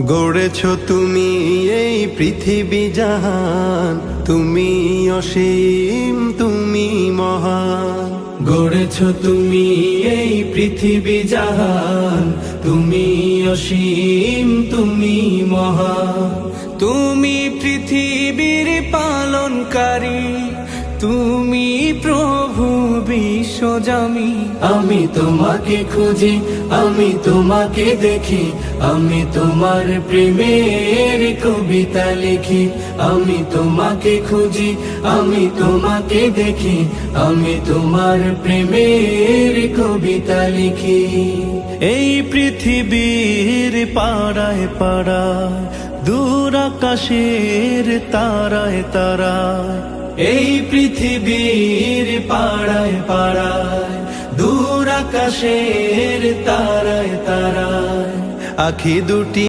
গড়েছ তুমি এই পৃথিবী জাহান, তুমি অসীম তুমি মহান। গড়েছ তুমি এই পৃথিবী জাহান, তুমি অসীম তুমি মহান। তুমি পৃথিবীর পালনকারী, তুমি প্রভু বিশ্বজামি। আমি তোমাকে খুঁজি, আমি তোমাকে দেখি, আমি তোমার প্রেমের কবিতা লিখি। আমি তোমাকে খুঁজি, আমি তোমাকে দেখি, আমি তোমার প্রেমের কবিতা লিখি। এই পৃথিবীর পাড়ায় পাড়ায়, দূর আকাশের তারায় তারায়। এই পৃথিবীর পাড়ায় পাড়ায়, দূর আকাশের তারায় তারায়। আখি দুটি